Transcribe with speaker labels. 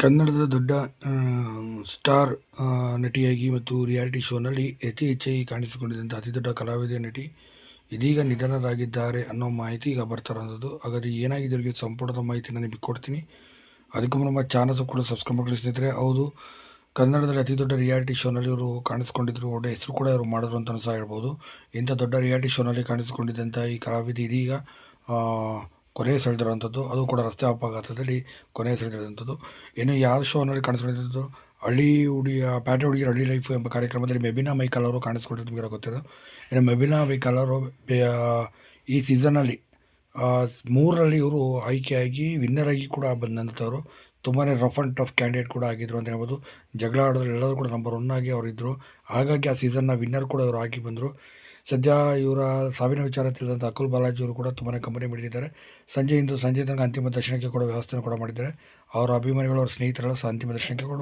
Speaker 1: ಕನ್ನಡದ ದೊಡ್ಡ ಸ್ಟಾರ್ ನಟಿಯಾಗಿ ಮತ್ತು ರಿಯಾಲಿಟಿ ಶೋನಲ್ಲಿ ಹೆಚ್ಚಾಗಿ ಕಾಣಿಸಿಕೊಂಡಿದ್ದಂಥ ಅತಿದೊಡ್ಡ ಕಲಾವಿದೆ ನಟಿ ಇದೀಗ ನಿಧನರಾಗಿದ್ದಾರೆ ಅನ್ನೋ ಮಾಹಿತಿ ಈಗ ಬರ್ತಾರಂಥದ್ದು. ಹಾಗಾದರೆ ಏನಾಗಿದೆ ಅವರಿಗೆ ಸಂಪೂರ್ಣದ ಮಾಹಿತಿ ನಾನು ನಿಮಗೆ ಕೊಡ್ತೀನಿ. ಅದಕ್ಕೂ ನಮ್ಮ ಚಾನಲ್ಸ್ ಕೂಡ ಸಬ್ಸ್ಕ್ರೈಬ್ ಮಾಡಿ ಸ್ನೇಹಿತರೆ. ಹೌದು, ಕನ್ನಡದಲ್ಲಿ ಅತಿ ದೊಡ್ಡ ರಿಯಾಲಿಟಿ ಶೋನಲ್ಲಿ ಇವರು ಕಾಣಿಸ್ಕೊಂಡಿದ್ರು, ಒಳ್ಳೆ ಹೆಸರು ಕೂಡ ಇವರು ಮಾಡಿದ್ರು ಅಂತಲೂ ಸಹ ಹೇಳ್ಬೋದು. ಇಂಥ ದೊಡ್ಡ ರಿಯಾಲಿಟಿ ಶೋನಲ್ಲಿ ಕಾಣಿಸಿಕೊಂಡಿದ್ದಂಥ ಈ ಕಲಾವಿದೆ ಇದೀಗ ಕೊನೆ ಸೆಳೆದಿರುವಂಥದ್ದು, ಅದು ಕೂಡ ರಸ್ತೆ ಅಪಘಾತದಲ್ಲಿ ಕೊನೆ ಸೆಳೆದಿರುವಂಥದ್ದು. ಇನ್ನು ಯಾವ ಶೋನಲ್ಲಿ ಕಾಣಿಸ್ಕೊಂಡಿದ್ದು, ಹಳ್ಳಿ ಹುಡುಗಿಯ ಪ್ಯಾಟೆ ಹುಡುಗಿಯರ ಹಳ್ಳಿ ಲೈಫ್ ಎಂಬ ಕಾರ್ಯಕ್ರಮದಲ್ಲಿ ಮೆಬಿನಾ ಮೈಕಲ್ ಅವರು ಕಾಣಿಸ್ಕೊಂಡಿದ್ದು ನಿಮಗೆ ಗೊತ್ತಿದೆ. ಇನ್ನು ಮೆಬಿನಾ ಮೈಕಲ್ ಅವರು ಈ ಸೀಸನ್ನಲ್ಲಿ 3ರಲ್ಲಿ ಇವರು ಆಯ್ಕೆಯಾಗಿ ವಿನ್ನರ್ ಆಗಿ ಕೂಡ ಬಂದಂಥವ್ರು. ತುಂಬಾ ರಫ್ ಆ್ಯಂಡ್ ಟಫ್ ಕ್ಯಾಂಡಿಡೇಟ್ ಕೂಡ ಆಗಿದ್ರು ಅಂತ ಹೇಳ್ಬೋದು. ಜಗಳ ಆಡೋದ್ರಲ್ಲಿ ಎಲ್ಲರೂ ಕೂಡ ನಂಬರ್ 1 ಆಗಿ ಅವರಿದ್ದರು. ಹಾಗಾಗಿ ಆ ಸೀಸನ್ನ ವಿನ್ನರ್ ಕೂಡ ಇವರು ಆಗಿ ಬಂದರು. ಸದ್ಯ ಇವರ ಸಾವಿನ ವಿಚಾರ ತಿಳಿದಂಥ ಅಕುಲ್ ಬಾಲಾಜಿ ಅವರು ಕೂಡ ತುಂಬಾ ಕಂಪನಿ ಮಿಡಿದಿದ್ದಾರೆ. ಸಂಜೆ ತನಕ ಅಂತಿಮ ದರ್ಶನಕ್ಕೆ ಕೂಡ ವ್ಯವಸ್ಥೆಯನ್ನು ಕೂಡ ಮಾಡಿದ್ದಾರೆ. ಅವರ ಅಭಿಮಾನಿಗಳು, ಅವರ ಸ್ನೇಹಿತರೆಲ್ಲ ಸಹ ಅಂತಿಮ ದರ್ಶನಕ್ಕೆ ಕೂಡ